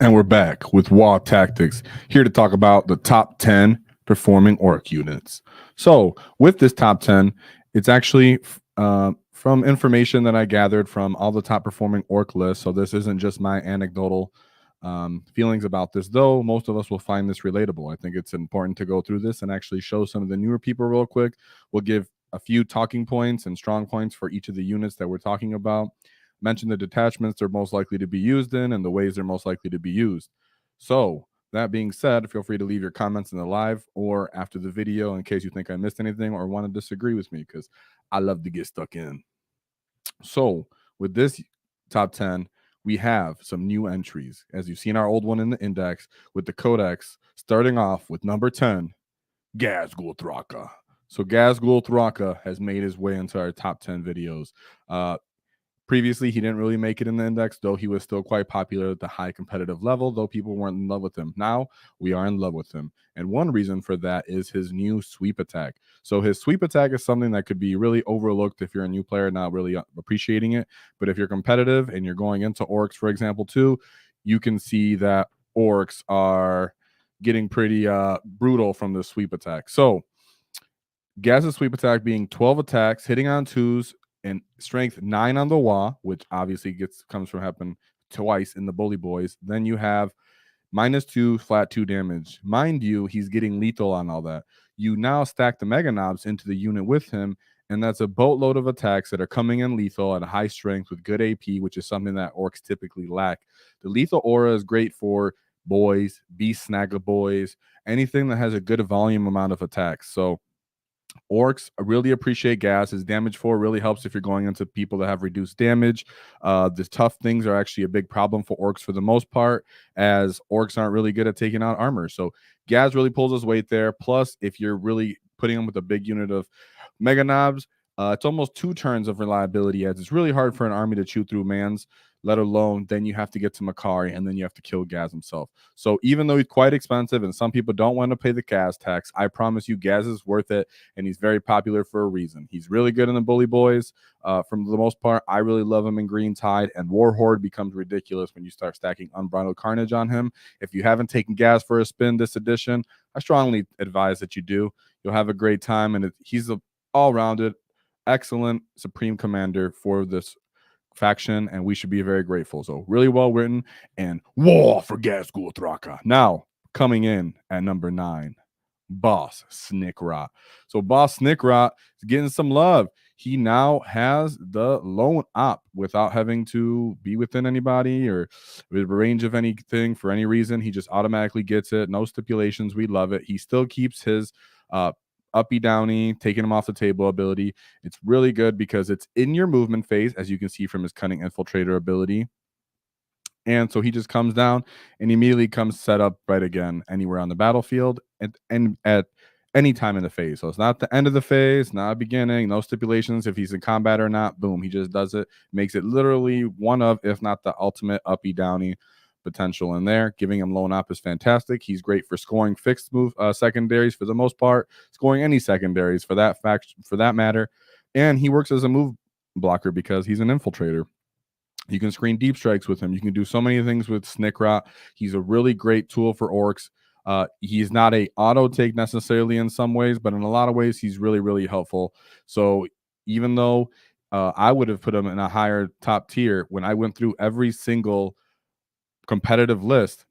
And we're back with WAAAGH Tactics, here to talk about the top 10 performing Ork units. So with this top 10, it's actually from information that I gathered from all the top performing Ork lists. So this isn't just my anecdotal feelings about this, though most of us will find this relatable. I think it's important to go through this and actually show some of the newer people real quick. We'll give a few talking points and strong points for each of the units that we're talking about. Mention the detachments they're most likely to be used in and the ways they're most likely to be used. So that being said, feel free to leave your comments in the live or after the video in case you think I missed anything or want to disagree with me, because I love to get stuck in. So with this top 10, we have some new entries. As you've seen our old one in the index with the Codex, starting off with number 10, Ghazghkull Thraka. So Ghazghkull Thraka has made his way into our top 10 videos. Previously, he didn't really make it in the index, though he was still quite popular at the high competitive level, though people weren't in love with him. Now, we are in love with him. And one reason for that is his new sweep attack. So his sweep attack is something that could be really overlooked if you're a new player, not really appreciating it. But if you're competitive and you're going into Orks, for example, too, you can see that Orks are getting pretty brutal from the sweep attack. So Gaz's sweep attack being 12 attacks, hitting on 2s, and strength 9 on the WAAAGH, which obviously comes from happening twice in the Bully Boys. Then you have -2 flat 2 damage. Mind you, he's getting lethal on all that. You now stack the Mega Knobs into the unit with him, and that's a boatload of attacks that are coming in lethal at a high strength with good AP, which is something that Orks typically lack. The lethal aura is great for boys, beast snagger boys, anything that has a good volume amount of attacks. So Orks really appreciate Gaz. His damage 4 really helps if you're going into people that have reduced damage. The tough things are actually a big problem for Orks for the most part, as Orks aren't really good at taking out armor. So Gaz really pulls his weight there. Plus, if you're really putting him with a big unit of Mega Knobs, it's almost 2 turns of reliability, as it's really hard for an army to chew through Mans, let alone then you have to get to Makari and then you have to kill Gaz himself. So even though he's quite expensive and some people don't want to pay the Gaz tax, I promise you Gaz is worth it, and he's very popular for a reason. He's really good in the Bully Boys. From the most part, I really love him in Green Tide, and Warhorde becomes ridiculous when you start stacking Unbridled Carnage on him. If you haven't taken Gaz for a spin this edition, I strongly advise that you do. You'll have a great time, and he's a all-rounded, excellent Supreme Commander for this faction, and we should be very grateful. So really well written, and war for Ghazghkull Thraka. Now, coming in at number 9, Boss Snikrot. So Boss Snikrot is getting some love. He now has the lone op without having to be within anybody or with range of anything for any reason. He just automatically gets it. No stipulations. We love it. He still keeps his uppy downy, taking him off the table ability. It's really good because it's in your movement phase, as you can see from his cunning infiltrator ability. And so he just comes down and immediately comes set up right again anywhere on the battlefield and at any time in the phase. So it's not the end of the phase, not beginning, no stipulations if he's in combat or not. Boom, he just does it. Makes it literally one of, if not the ultimate uppy downy potential in there. Giving him lone op is fantastic. He's great for scoring fixed move secondaries for the most part, scoring any secondaries for that matter. And he works as a move blocker because he's an infiltrator. You can screen deep strikes with him. You can do so many things with Snikrot. He's a really great tool for Orks. He's not a auto take necessarily in some ways, but in a lot of ways, he's really, really helpful. So even though I would have put him in a higher top tier, when I went through every single competitive list,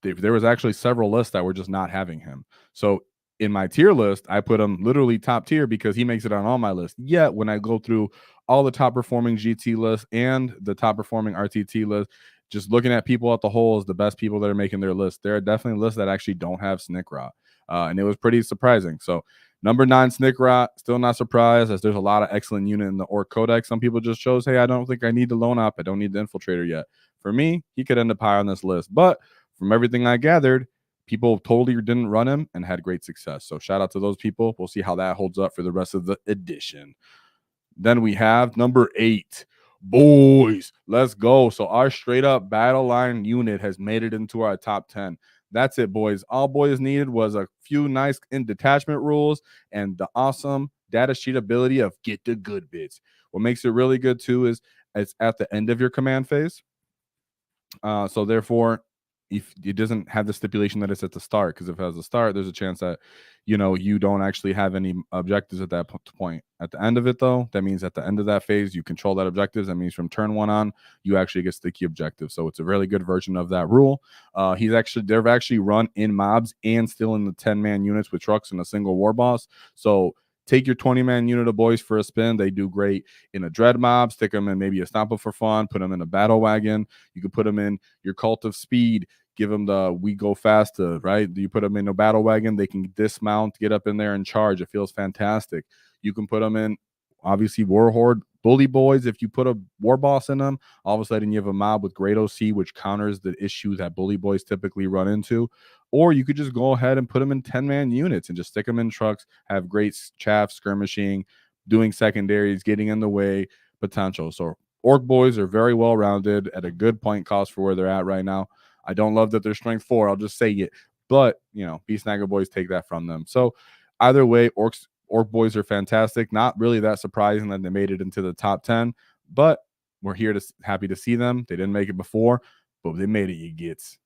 there was actually several lists that were just not having him. So in my tier list, I put him literally top tier because he makes it on all my lists. Yet when I go through all the top performing GT lists and the top performing RTT list, just looking at people at the whole as the best people that are making their list, there are definitely lists that actually don't have Snikrot. And it was pretty surprising. So number 9, Snikrot, still not surprised, as there's a lot of excellent unit in the Ork Codex. Some people just chose, hey, I don't think I need the lone op. I don't need the infiltrator yet. For me, he could end up high on this list. But from everything I gathered, people totally didn't run him and had great success. So shout out to those people. We'll see how that holds up for the rest of the edition. Then we have number 8. Boys, let's go. So our straight up battle line unit has made it into our top 10. That's it, boys. All boys needed was a few nice in detachment rules and the awesome data sheet ability of get the good bits. What makes it really good too is it's at the end of your command phase. So therefore, if it doesn't have the stipulation that it's at the start, because if it has a start, there's a chance that you don't actually have any objectives at that point. At the end of it, though, that means at the end of that phase, you control that objectives. That means from turn 1 on, you actually get sticky objectives. So it's a really good version of that rule. They've actually run in mobs and still in the 10-man units with trucks and a single war boss. So take your 20-man unit of boys for a spin. They do great in a dread mob. Stick them in maybe a stomper for fun. Put them in a battle wagon. You could put them in your cult of speed. Give them the we go faster, right? You put them in a battle wagon. They can dismount, get up in there and charge. It feels fantastic. You can put them in, obviously, Warhorde bully boys. If you put a war boss in them, all of a sudden you have a mob with great OC, which counters the issue that bully boys typically run into. Or you could just go ahead and put them in 10-man units and just stick them in trucks, have great chaff, skirmishing, doing secondaries, getting in the way potential. So Ork boys are very well rounded at a good point cost for where they're at right now. I don't love that they're strength 4. I'll just say it. But, Beast Snagger boys take that from them. So either way, Ork boys are fantastic. Not really that surprising that they made it into the top 10, but we're happy to see them. They didn't make it before, but they made it. You gets.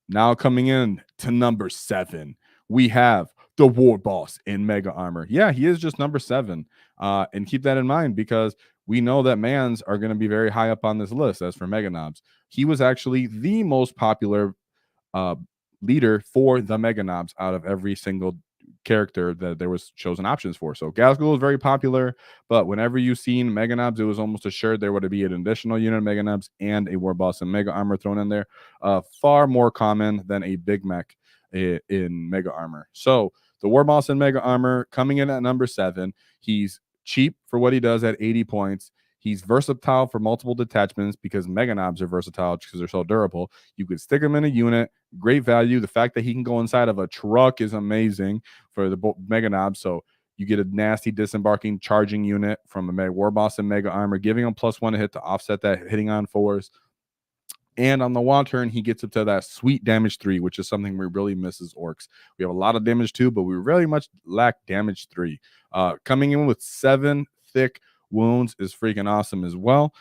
Now coming in to number 7, we have the War Boss in Mega Armor. Yeah, he is just number 7. And keep that in mind because we know that Mans are going to be very high up on this list. As for Mega Knobs, he was actually the most popular leader for the Mega Knobs out of every single character that there was chosen options for. So Gazgul is very popular, but whenever you've seen Mega Knobs, it was almost assured there would be an additional unit of Mega Knobs and a War Boss and Mega Armor thrown in there. Far more common than a Big Mech in Mega Armor. So the War Boss and Mega Armor coming in at number 7. He's cheap for what he does at 80 points. He's versatile for multiple detachments because Mega Knobs are versatile because they're so durable. You could stick him in a unit, great value. The fact that he can go inside of a truck is amazing for the Mega Knobs. So you get a nasty disembarking charging unit from a War Boss and Mega Armor, giving him +1 to hit to offset that hitting on 4s. And on the one turn, he gets up to that sweet damage 3, which is something we really miss as Orks. We have a lot of damage 2, but we really much lack damage 3. Coming in with 7 thick wounds is freaking awesome as well.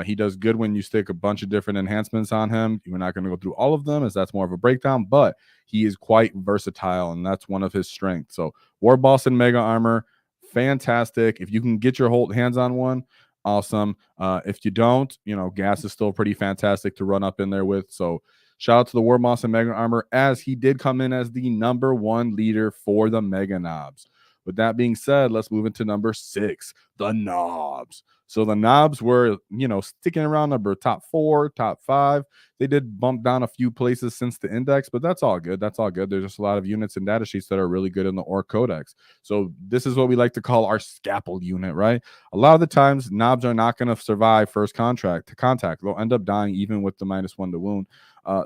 He does good when you stick a bunch of different enhancements on him. We're not going to go through all of them as that's more of a breakdown, but he is quite versatile, and that's one of his strengths. So War Boss and Mega Armor, fantastic. If you can get your hands on one, awesome. If you don't, gas is still pretty fantastic to run up in there with. So shout out to the War Boss and Mega Armor, as he did come in as the number 1 leader for the Mega Knobs. With that being said, let's move into number 6, the Knobs. So the Knobs were, sticking around number top 4, top 5. They did bump down a few places since the index, but that's all good. That's all good. There's just a lot of units and data sheets that are really good in the Ork Codex. So this is what we like to call our scalpel unit, right? A lot of the times, Knobs are not going to survive first contact. They'll end up dying even with the -1 to wound.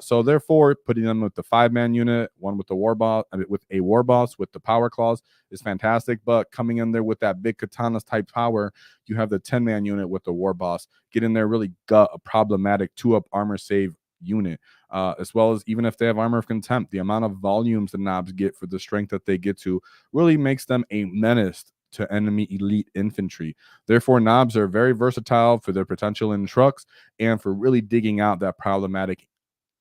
So therefore, putting them with the 5-man unit, one with the War Boss, with a War Boss with the power claws is fantastic. But coming in there with that big katanas type power, you have the 10-man unit with the War Boss. Get in there, really gut a problematic 2-up armor save unit, as well as even if they have Armor of Contempt, the amount of volumes the Knobs get for the strength that they get to really makes them a menace to enemy elite infantry. Therefore, Knobs are very versatile for their potential in trucks and for really digging out that problematic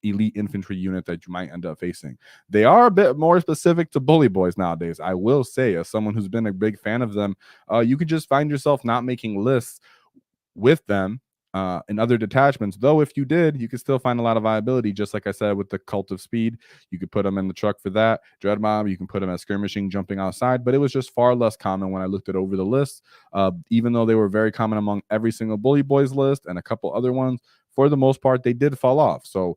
elite infantry unit that you might end up facing. They are a bit more specific to bully boys nowadays. I will say, as someone who's been a big fan of them, you could just find yourself not making lists with them in other detachments. Though if you did, you could still find a lot of viability, just like I said with the Cult of Speed. You could put them in the truck for that. Dread Mob, you can put them as skirmishing, jumping outside, but it was just far less common when I looked it over the list. Even though they were very common among every single bully boys list and a couple other ones, for the most part, they did fall off. So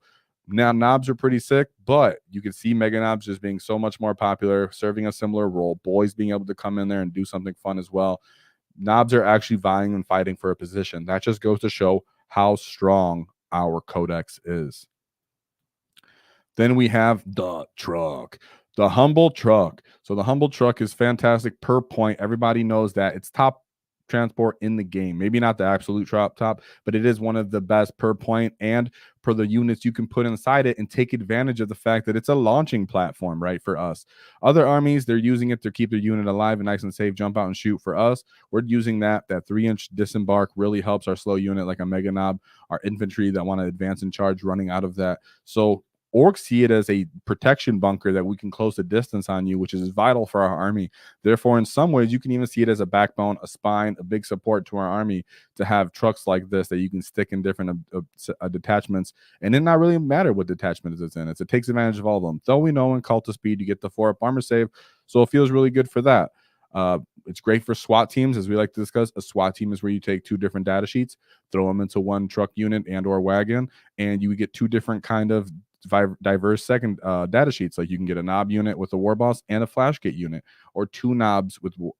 now Knobs are pretty sick, but you can see Mega Knobs just being so much more popular, serving a similar role, boys being able to come in there and do something fun as well. Knobs are actually vying and fighting for a position. That just goes to show how strong our Codex is. Then we have the truck, the Humble Truck. So the Humble Truck is fantastic per point. Everybody knows that it's top transport in the game. Maybe not the absolute top, but it is one of the best per point and per the units you can put inside it, and take advantage of the fact that it's a launching platform, right? For us, other armies, they're using it to keep their unit alive and nice and safe, jump out and shoot. For us, we're using that 3-inch disembark really helps our slow unit like a Mega Knob, our infantry that want to advance and charge running out of that. So Orks see it as a protection bunker that we can close the distance on you, which is vital for our army. Therefore, in some ways, you can even see it as a backbone, a spine, a big support to our army to have trucks like this that you can stick in different detachments, and it not really matter what detachment it's in. It takes advantage of all of them. Though we know in Cult of Speed, you get the 4-up armor save, so it feels really good for that. It's great for SWAT teams, as we like to discuss. A SWAT team is where you take 2 different data sheets, throw them into one truck unit and or wagon, and you get 2 different kind of diverse second data sheets. Like you can get a knob unit with a war boss and a flashgate unit, or 2 knobs with 2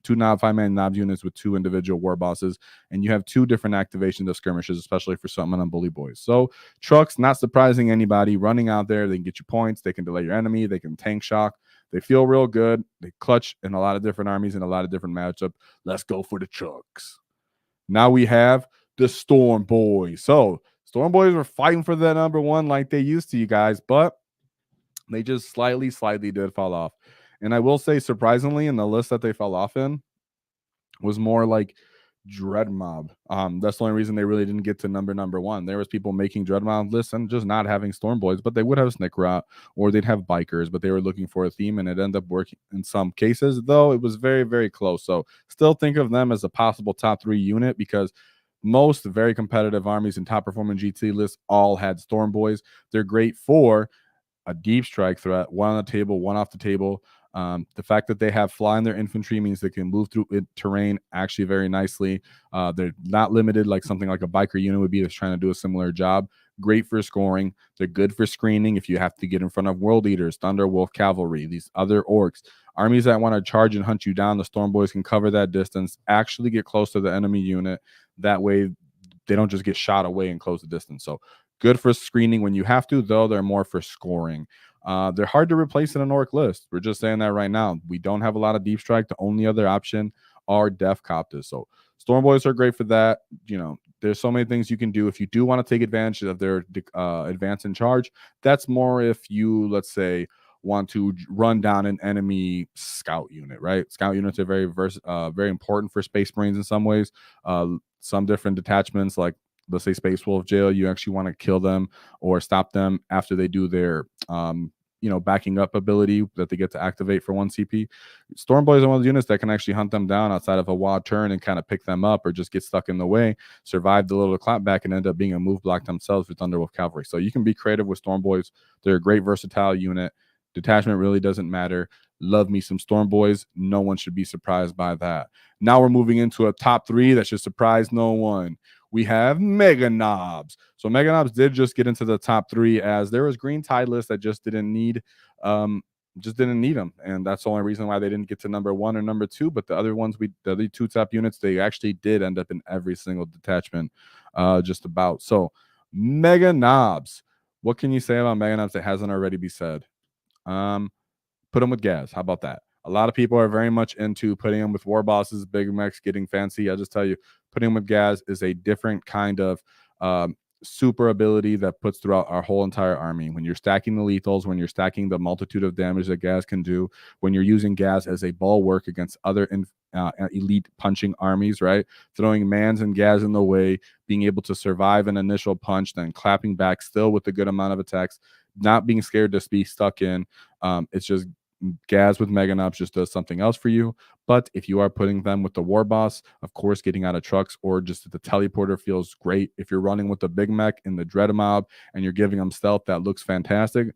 5-man knob units with 2 individual war bosses, and you have 2 different activations of skirmishes, especially for something on Bully Boys. So trucks, not surprising anybody, running out there, they can get you points, they can delay your enemy, they can tank shock. They feel real good. They clutch in a lot of different armies and a lot of different matchups. Let's go for the trucks. Now we have the Storm Boys. So Storm Boys were fighting for that #1 like they used to, you guys, but they just slightly did fall off. And I will say, surprisingly, in the list that they fell off in was more like Dread Mob. That's the only reason they really didn't get to #1. There was people making Dread Mob lists and just not having Storm Boys, but they would have Snickrot or they'd have Bikers, but they were looking for a theme, and it ended up working in some cases, though it was very, very close. So still think of them as a possible top 3 unit, because most very competitive armies and top performing GT lists all had Storm Boys. They're great for a deep strike threat, 1 on the table, 1 off the table. The fact that they have fly in their infantry means they can move through terrain actually very nicely. They're not limited like something like a biker unit would be that's trying to do a similar job. Great for scoring. They're good for screening if you have to get in front of World Eaters, Thunder Wolf Cavalry, these other orcs. Armies that want to charge and hunt you down, the Storm Boys can cover that distance, actually get close to the enemy unit. That way they don't just get shot away and close the distance. So good for screening when you have to, though they're more for scoring. They're hard to replace in an orc list. We're just saying that right now. We don't have a lot of deep strike. The only other option are Def Copters. So Storm Boys are great for that. You know, there's so many things you can do if you do want to take advantage of their advance and charge. That's more if you, let's say, want to run down an enemy scout unit, right? Scout units are very important for Space Marines in some ways. Some different detachments, like let's say Space Wolf Jail, you actually want to kill them or stop them after they do their backing up ability that they get to activate for 1 CP. Storm Boys are one of the units that can actually hunt them down outside of a WAAAGH turn and kind of pick them up, or just get stuck in the way, survive the little clapback, and end up being a move block themselves with Thunderwolf Cavalry. So you can be creative with Storm Boys. They're a great versatile unit. Detachment really doesn't matter. Love me some Storm Boys. No one should be surprised by that. Now we're moving into a top 3 that should surprise no one. We have Mega Knobs. So Mega Knobs did just get into the top 3, as there was green tide lists that just didn't need them, and that's the only reason why they didn't get to #1 or #2. But the other ones, the other 2 top units, they actually did end up in every single detachment, just about. So Mega Knobs. What can you say about Mega Knobs that hasn't already been said? Put them with Gaz. How about that? A lot of people are very much into putting them with war bosses, big mechs, getting fancy. I just tell you, putting them with Gaz is a different kind of super ability that puts throughout our whole entire army. When you're stacking the lethals, when you're stacking the multitude of damage that Gaz can do, when you're using Gaz as a bulwark against other elite punching armies, right? Throwing mans and Gaz in the way, being able to survive an initial punch, then clapping back still with a good amount of attacks, not being scared to be stuck in. It's just Gaz with Mega Knobs just does something else for you. But if you are putting them with the war boss, of course, getting out of trucks or just the teleporter feels great. If you're running with the big mech in the Dread Mob and you're giving them stealth, that looks fantastic.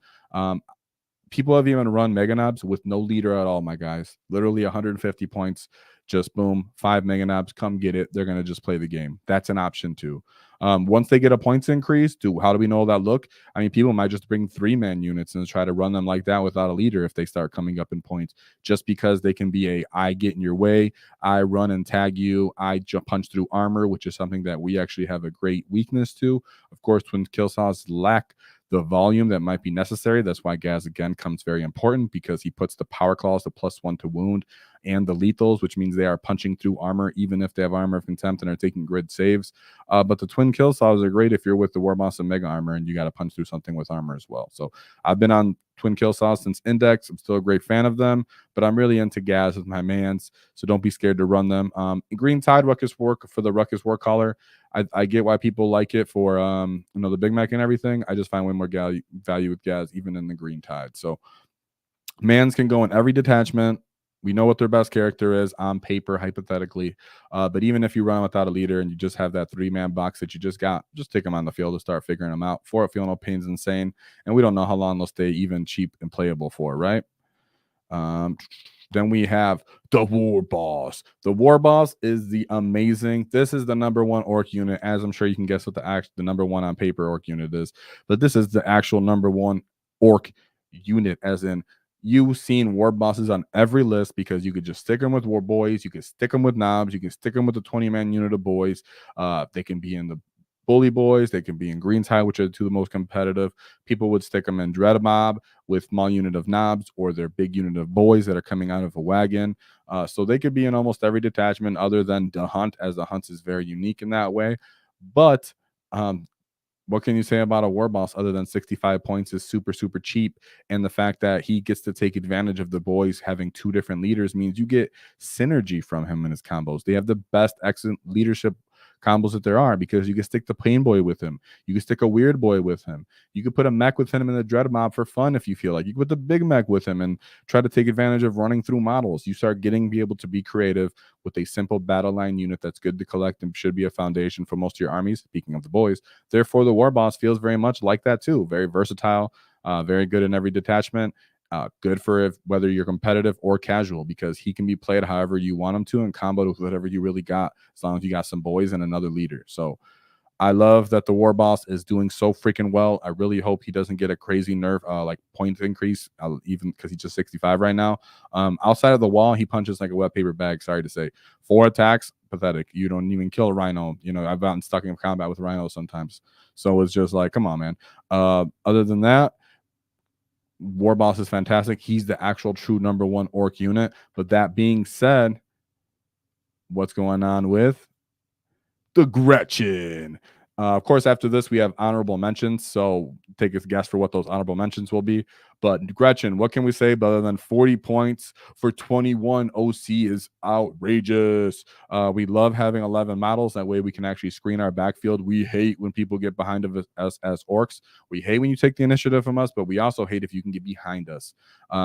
People have even run Mega Knobs with no leader at all, my guys. Literally 150 points. Just boom, 5 Mega Knobs, come get it. They're going to just play the game. That's an option too. Once they get a points increase, how do we know that look? I mean, people might just bring 3-man units and try to run them like that without a leader if they start coming up in points, just because they can be I get in your way, I run and tag you, I punch through armor, which is something that we actually have a great weakness to. Of course, twin kill saws lack the volume that might be necessary. That's why Gaz again comes very important, because he puts the power clause, the +1 to wound, and the lethals, which means they are punching through armor, even if they have armor of contempt and are taking grid saves. But the twin kill saws are great if you're with the war boss and mega armor and you got to punch through something with armor as well. So I've been on twin kill saws since Index. I'm still a great fan of them, but I'm really into gas with my mans, so don't be scared to run them. Green Tide Ruckus Work for the Ruckus War Collar. I get why people like it for the Big Mac and everything. I just find way more value with gas even in the Green Tide. So mans can go in every detachment. We know what their best character is on paper, hypothetically. But even if you run without a leader and you just have that 3-man box that you just got, just take them on the field to start figuring them out. 4 Feel No Pain's insane. And we don't know how long they'll stay even cheap and playable for, right? Then we have the War Boss. The War Boss is the amazing. This is the #1 Ork unit, as I'm sure you can guess what the #1 on paper Ork unit is. But this is the actual #1 Ork unit, as in you've seen war bosses on every list because you could just stick them with war boys, you could stick them with knobs, you can stick them with the 20-man unit of boys. They can be in the bully boys, they can be in green tide, which are 2 of the most competitive. People would stick them in dread mob with small unit of knobs or their big unit of boys that are coming out of a wagon. So they could be in almost every detachment other than the hunt, as the hunt is very unique in that way. But what can you say about a war boss other than 65 points is super, super cheap? And the fact that he gets to take advantage of the boys having 2 different leaders means you get synergy from him in his combos. They have the best excellent leadership combos that there are because you can stick the pain boy with him. You can stick a weird boy with him. You could put a mech with him in the dread mob for fun if you feel like. You could put the big mech with him and try to take advantage of running through models. You start be able to be creative with a simple battle line unit that's good to collect and should be a foundation for most of your armies. Speaking of the boys, therefore the war boss feels very much like that too. Very versatile, very good in every detachment. Good for whether you're competitive or casual because he can be played however you want him to and comboed with whatever you really got, as long as you got some boys and another leader. So I love that the war boss is doing so freaking well. I really hope he doesn't get a crazy nerf, like point increase, even because he's just 65 right now. Outside of the wall, he punches like a wet paper bag. Sorry to say, 4 attacks, pathetic. You don't even kill a rhino. I've gotten stuck in combat with rhinos sometimes, so it's just like, come on, man. Other than that, war boss is fantastic. He's the actual true #1 Ork unit. But that being said, what's going on with the Gretchen? Of course, after this, we have honorable mentions. So take a guess for what those honorable mentions will be. But Gretchen, what can we say other than 40 points for 21 OC is outrageous. We love having 11 models. That way we can actually screen our backfield. We hate when people get behind us as orcs. We hate when you take the initiative from us, but we also hate if you can get behind us.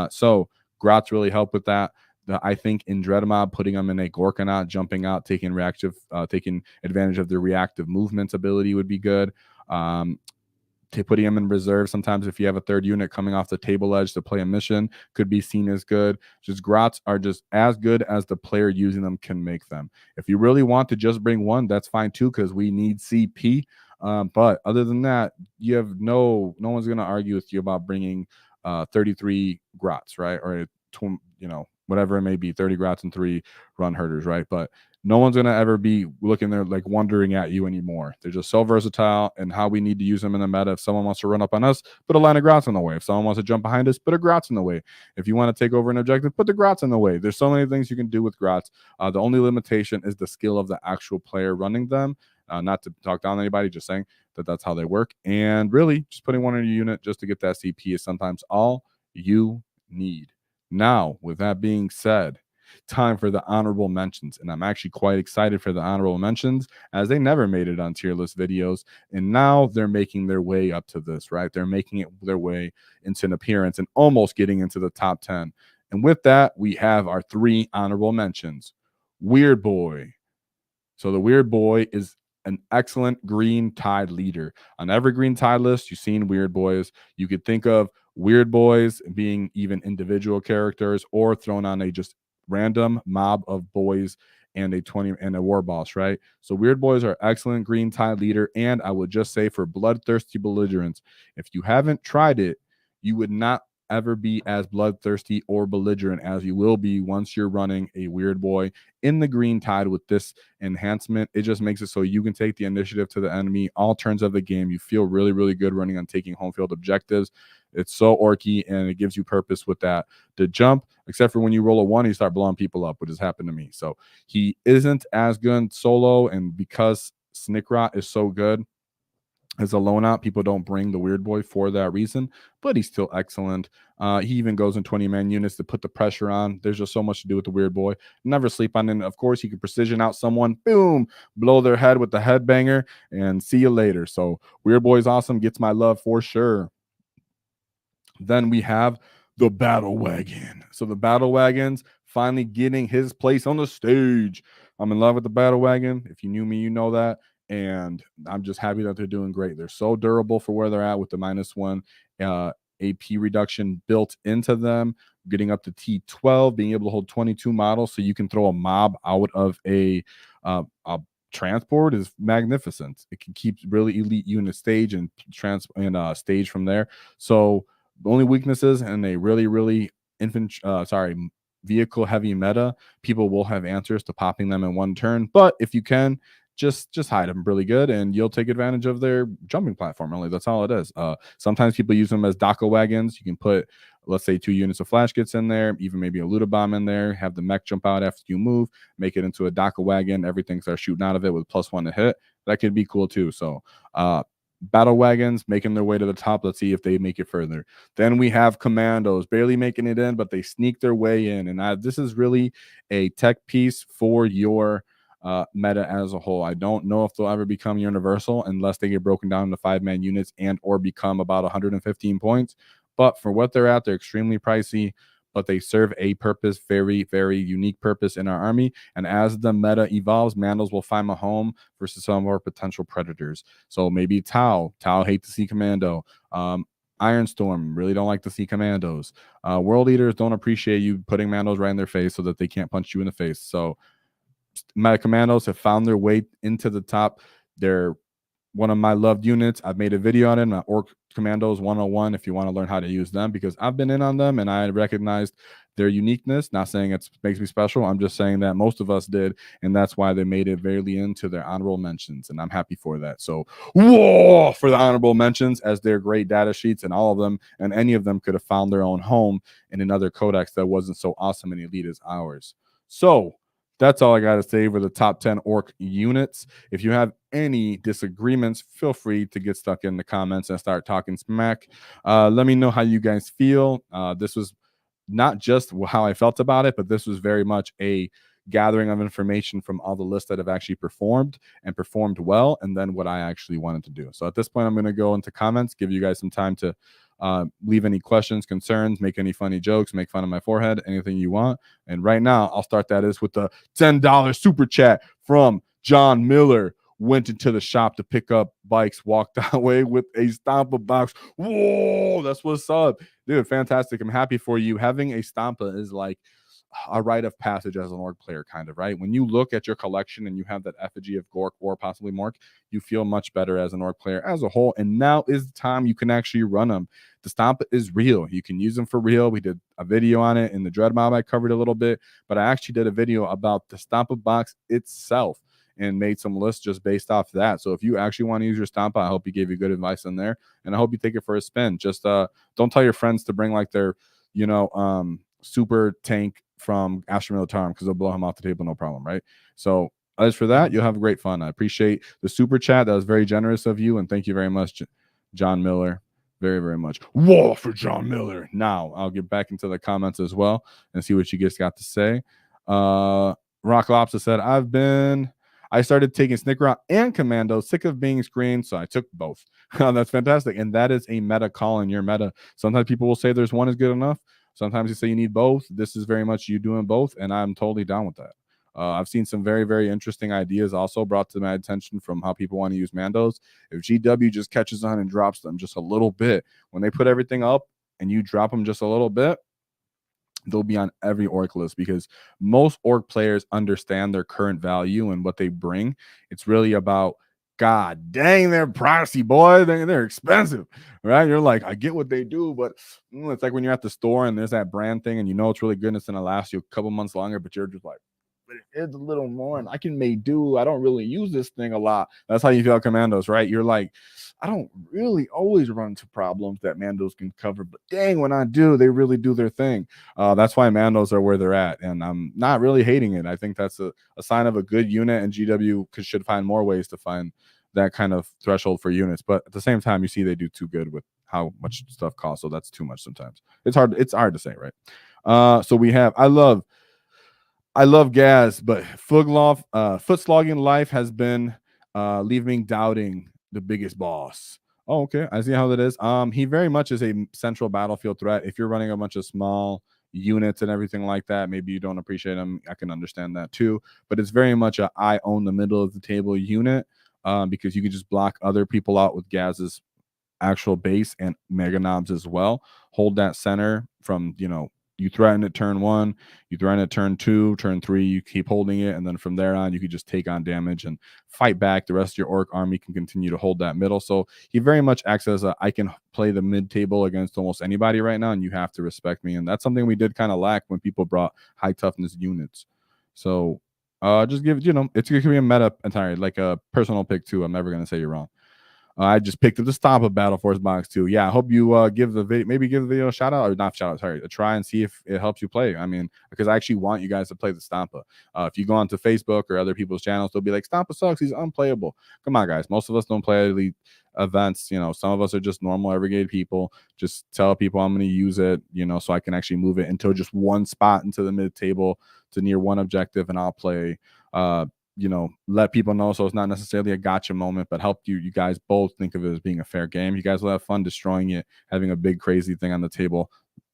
So Grots really help with that. I think in Dreadmob, putting them in a Gorkanaut, jumping out, taking advantage of the reactive movements ability would be good. Putting them in reserve, sometimes if you have a 3rd unit coming off the table edge to play a mission, could be seen as good. Just Grots are just as good as the player using them can make them. If you really want to just bring one, that's fine too, because we need CP. But other than that, you have no one's going to argue with you about bringing 33 Grots, right? Or whatever it may be, 30 Grots and 3 run herders, right? But no one's going to ever be looking there like wondering at you anymore. They're just so versatile and how we need to use them in the meta. If someone wants to run up on us, put a line of Grots in the way. If someone wants to jump behind us, put a Grots in the way. If you want to take over an objective, put the Grots in the way. There's so many things you can do with Grots. The only limitation is the skill of the actual player running them. Not to talk down anybody, just saying that's how they work. And really, just putting one in your unit just to get that CP is sometimes all you need. Now, with that being said, time for the honorable mentions. And I'm actually quite excited for the honorable mentions, as they never made it on tier list videos. And now they're making their way up to this, right? They're making it their way into an appearance and almost getting into the top 10. And with that, we have our 3 honorable mentions. Weird Boy. So the Weird Boy is an excellent green tide leader. On every green tide list, you've seen Weird Boys. You could think of Weird Boys being even individual characters or thrown on a just random mob of boys and a war boss, right? So Weird Boys are excellent green tide leader. And I would just say for bloodthirsty belligerents, if you haven't tried it, you would not ever be as bloodthirsty or belligerent as you will be once you're running a weird boy in the green tide with this enhancement. It just makes it so you can take the initiative to the enemy all turns of the game. You feel really, really good running on taking home field objectives. It's so orky, and it gives you purpose with that. The jump, except for when you roll a 1, you start blowing people up, which has happened to me. So he isn't as good solo, and because Snickrot is so good as a loadout, people don't bring the weird boy for that reason, but he's still excellent. He even goes in 20-man units to put the pressure on. There's just so much to do with the weird boy. Never sleep on him. Of course, you can precision out someone, boom, blow their head with the headbanger, and see you later. So weird boy is awesome, gets my love for sure. Then we have the Battle Wagon. So the Battle Wagon's finally getting his place on the stage. I'm in love with the Battle Wagon. If you knew me, you know that. And I'm just happy that they're doing great. They're so durable for where they're at with the -1 AP reduction built into them, getting up to T12, being able to hold 22 models so you can throw a mob out of a transport is magnificent. It can keep really elite unit stage and stage from there. So the only weaknesses in a really, really vehicle heavy meta, people will have answers to popping them in one turn. But if you can, just hide them really good, and you'll take advantage of their jumping platform. Really, that's all it is. Sometimes people use them as DACA wagons. You can put, let's say, 2 units of flash kits in there, even maybe a looter bomb in there, have the mech jump out after you move, make it into a DACA wagon. Everything starts shooting out of it with +1 to hit. That could be cool too. So battle wagons making their way to the top. Let's see if they make it further. Then we have commandos barely making it in, but they sneak their way in. And this is really a tech piece for your meta as a whole. I don't know if they'll ever become universal unless they get broken down into 5-man units and or become about 115 points. But for what they're at, they're extremely pricey, but they serve a purpose, very, very unique purpose in our army. And as the meta evolves, Mandals will find a home versus some of our potential predators. So maybe Tau hate to see commando. Ironstorm really don't like to see commandos. World Eaters don't appreciate you putting Mandos right in their face so that they can't punch you in the face. So meta commandos have found their way into the top. They're one of my loved units. I've made a video on it, Ork Commandos 101, if you want to learn how to use them, because I've been in on them and I recognized their uniqueness. Not saying it makes me special. I'm just saying that most of us did, and that's why they made it barely into their honorable mentions, and I'm happy for that. So, whoa, for the honorable mentions, as they're great data sheets, and all of them, and any of them could have found their own home in another codex that wasn't so awesome and elite as ours. So, that's all I got to say for the top 10 Ork units. If you have any disagreements, feel free to get stuck in the comments and start talking smack. Let me know how you guys feel. This was not just how I felt about it, but this was very much a gathering of information from all the lists that have actually performed and performed well, and then what I actually wanted to do. So at this point, I'm going to go into comments, give you guys some time to leave any questions, concerns, make any funny jokes, make fun of my forehead, anything you want. And right now, I'll start that is with the $10 super chat from John Miller. Went into the shop to pick up bikes, walked away with a Stompa box. Whoa, that's what's up. Dude, fantastic. I'm happy for you. Having a Stompa is like a rite of passage as an Ork player, kind of, right? When you look at your collection and you have that effigy of Gork or possibly Mork, you feel much better as an Ork player as a whole. And now is the time you can actually run them. The Stompa is real. You can use them for real. We did a video on it in the Dread Mob. I covered a little bit, but I actually did a video about the Stompa box itself and made some lists just based off that. So if you actually want to use your Stompa, I hope he gave you good advice in there, and I hope you take it for a spin. Just don't tell your friends to bring like their, super tank from Astra Militarum, because they'll blow him off the table, no problem, right? So as for that, you'll have great fun. I appreciate the super chat. That was very generous of you, and thank you very much, John Miller. Very, very much. Whoa, for John Miller. Now I'll get back into the comments as well and see what you guys got to say. Rock Lobster said, I started taking Snickrot and Commando, sick of being screened, so I took both. That's fantastic. And that is a meta call in your meta. Sometimes people will say there's one is good enough. Sometimes you say you need both. This is very much you doing both, and I'm totally down with that. I've seen some very, very interesting ideas also brought to my attention from how people want to use Mandos. If GW just catches on and drops them just a little bit, when they put everything up and you drop them just a little bit, they'll be on every Ork list, because most Ork players understand their current value and what they bring. It's really about God dang, they're pricey, boy. They're expensive, right? You're like, I get what they do, but it's like when you're at the store and there's that brand thing and you know it's really good and it's going to last you a couple months longer, but you're just like, but it is a little more and I can make do. I don't really use this thing a lot. That's how you feel Commandos, right? You're like, I don't really always run into problems that Mandos can cover, but dang, when I do, they really do their thing. That's why Mandos are where they're at, and I'm not really hating it. I think that's a sign of a good unit, and GW should find more ways to find that kind of threshold for units. But at the same time, you see they do too good with how much stuff costs, so that's too much sometimes. It's hard to say, right? So we have I love Gaz, but foot slogging life has been leaving doubting the biggest boss. Oh, okay. I see how that is. He very much is a central battlefield threat. If you're running a bunch of small units and everything like that, maybe you don't appreciate him. I can understand that too. But it's very much a I own the middle of the table unit because you can just block other people out with Gaz's actual base and mega knobs as well. Hold that center from, you threaten it turn 1, you threaten it turn 2, turn 3, you keep holding it, and then from there on you can just take on damage and fight back. The rest of your Ork army can continue to hold that middle. So he very much acts as I can play the mid table against almost anybody right now, and you have to respect me. And that's something we did kind of lack when people brought high toughness units. So just give, it's gonna be a meta entirely, like a personal pick too. I'm never gonna say you're wrong. I just picked up the Stomp of Battle Force box too. Yeah, I hope you give the video a shout out, or not shout out, sorry, a try and see if it helps you play. I mean, because I actually want you guys to play the Stompa. If you go onto Facebook or other people's channels, they'll be like, Stompa sucks, he's unplayable. Come on, guys. Most of us don't play elite events. Some of us are just normal everyday people. Just tell people I'm going to use it, so I can actually move it into just one spot into the mid table to near one objective, and I'll play let people know, so it's not necessarily a gotcha moment, but help you guys both think of it as being a fair game. You guys will have fun destroying it, having a big crazy thing on the table.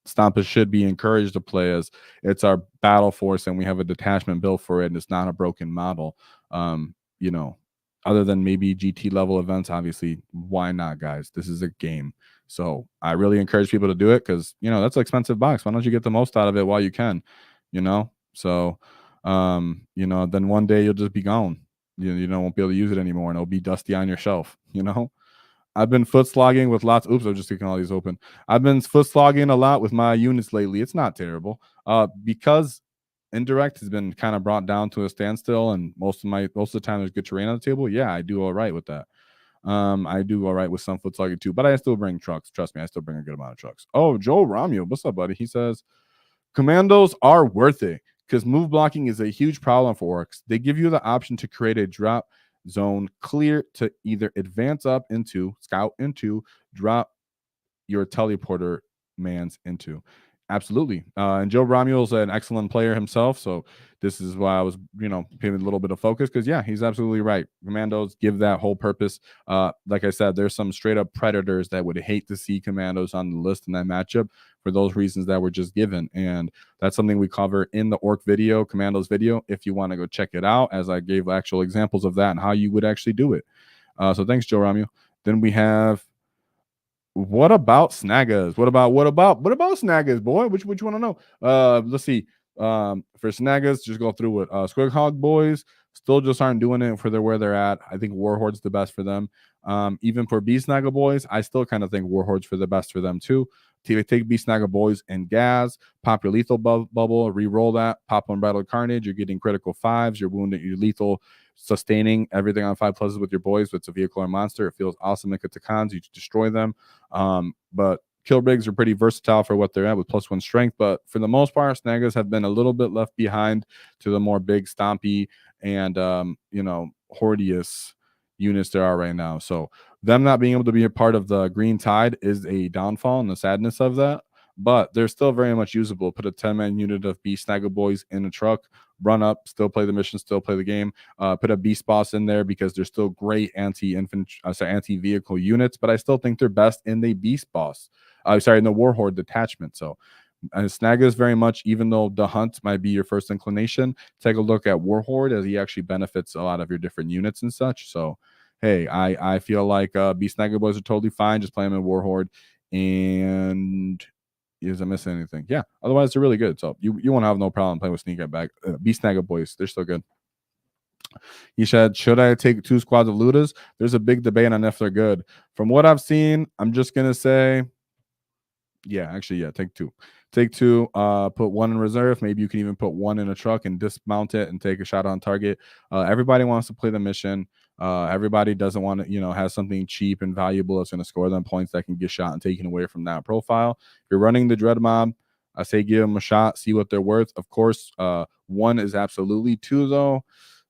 Stompa should be encouraged to play as it's our battle force and we have a detachment built for it, and it's not a broken model. Other than maybe GT level events, obviously, why not, guys? This is a game. So I really encourage people to do it because that's an expensive box. Why don't you get the most out of it while you can? So then one day you'll just be gone. You won't be able to use it anymore, and it'll be dusty on your shelf. I've been foot slogging with lots. Oops, I'm just kicking all these open. I've been foot slogging a lot with my units lately. It's not terrible. Because indirect has been kind of brought down to a standstill, and most of the time there's good terrain on the table. Yeah, I do all right with that. I do all right with some foot slogging too, but I still bring trucks. Trust me, I still bring a good amount of trucks. Oh, Joe Romeo, what's up, buddy? He says Commandos are worth it because move blocking is a huge problem for Orks. They give you the option to create a drop zone clear to either advance up into, scout into, drop your teleporter mans into. Absolutely. And Joe Romuald's an excellent player himself. So this is why I was, paying a little bit of focus because, yeah, he's absolutely right. Commandos give that whole purpose. Like I said, there's some straight up predators that would hate to see Commandos on the list in that matchup for those reasons that were just given. And that's something we cover in the Ork video, Commandos video, if you want to go check it out, as I gave actual examples of that and how you would actually do it. So thanks, Joe Romuald. Then we have, what about Snaggas? What about Snaggas, boy? Which you want to know? Let's see. For Snaggas, just go through it. Squighog boys still just aren't doing it for where they're at. I think Warhoard's the best for them. Even for Beast Snagga boys, I still kind of think Warhoard's for the best for them too. Take Beast Snagga boys and Gaz, pop your lethal bubble, re-roll that, pop Unbridled Carnage. You're getting critical 5s. You're wounded. You're lethal, sustaining everything on 5 pluses with your boys. But it's a vehicle or monster. It feels awesome at the cons. You destroy them. But kill rigs are pretty versatile for what they're at with +1 strength. But for the most part, Snaggas have been a little bit left behind to the more big, stompy, and Hordius units there are right now. So them not being able to be a part of the green tide is a downfall, and the sadness of that. But they're still very much usable. Put a 10-man unit of Beast Snagga boys in a truck, run up, still play the mission, still play the game. Put a Beast boss in there because they're still great anti-vehicle units, but I still think they're best in the Beast boss. In the Warhorde detachment. So Snagga is very much, even though the hunt might be your first inclination, take a look at Warhorde as he actually benefits a lot of your different units and such. So hey, I feel like Beast Snagga boys are totally fine. Just play them in Warhorde. And is I missing anything? Yeah. Otherwise, they're really good. So you won't have no problem playing with Beast Snagga boys. They're still good. He said, should I take 2 squads of looters? There's a big debate on if they're good. From what I've seen, I'm just going to say, yeah, actually, yeah, take 2. Take 2, put 1 in reserve. Maybe you can even put 1 in a truck and dismount it and take a shot on target. Everybody wants to play the mission. Everybody doesn't want to, have something cheap and valuable that's going to score them points that can get shot and taken away from that profile. If you're running the Dread Mob, I say give them a shot, see what they're worth. Of course, 1 is absolutely 2, though.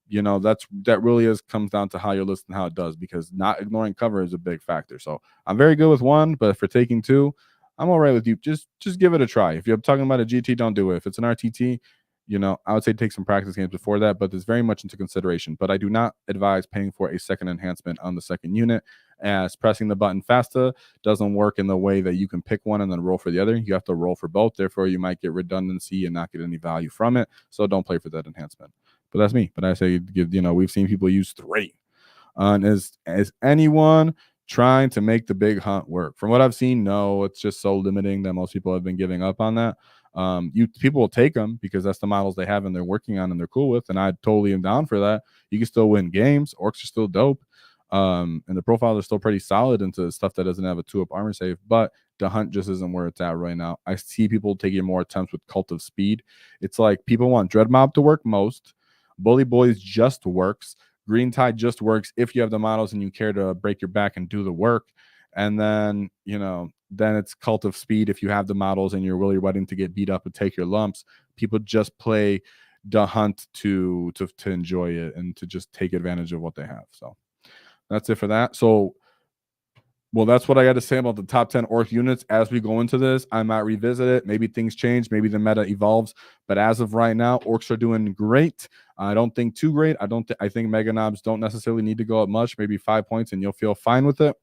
That really comes down to how you're listing how it does, because not ignoring cover is a big factor. So I'm very good with 1, but for taking 2, I'm all right with you. Just give it a try. If you're talking about a GT, don't do it. If it's an RTT, I would say take some practice games before that, but it's very much into consideration. But I do not advise paying for a second enhancement on the second unit, as pressing the button faster doesn't work in the way that you can pick one and then roll for the other. You have to roll for both. Therefore, you might get redundancy and not get any value from it. So don't play for that enhancement. But that's me. But I say, we've seen people use 3. And is anyone trying to make the big hunt work? From what I've seen, no. It's just so limiting that most people have been giving up on that. People will take them because that's the models they have and they're working on and they're cool with, and I totally am down for that. You can still win games. Orks are still dope. And the profiles are still pretty solid into stuff that doesn't have a 2-up armor save, but the hunt just isn't where it's at right now. I see people taking more attempts with Cult of Speed. It's like people want Dread Mob to work most. Bully Boys just works. Green Tide just works if you have the models and you care to break your back and do the work. And then, then it's Cult of Speed if you have the models and you're really ready to get beat up and take your lumps. People just play the hunt to enjoy it and to just take advantage of what they have. So that's it for that. So, well, that's what I got to say about the top 10 Ork units. As we go into this, I might revisit it. Maybe things change. Maybe the meta evolves. But as of right now, Orks are doing great. I don't think too great. I think Mega Knobs don't necessarily need to go up much. Maybe 5 points, and you'll feel fine with it.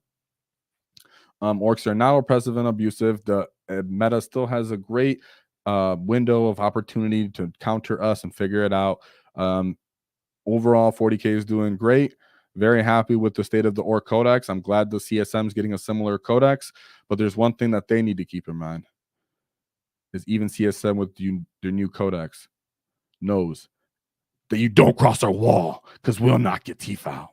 Orks are now oppressive and abusive. The meta still has a great window of opportunity to counter us and figure it out. Overall, 40k is doing great. Very happy with the state of the Ork Codex. I'm glad the CSM is getting a similar Codex, but there's one thing that they need to keep in mind is even CSM with their new Codex knows that you don't cross our wall because we'll not get TFOW.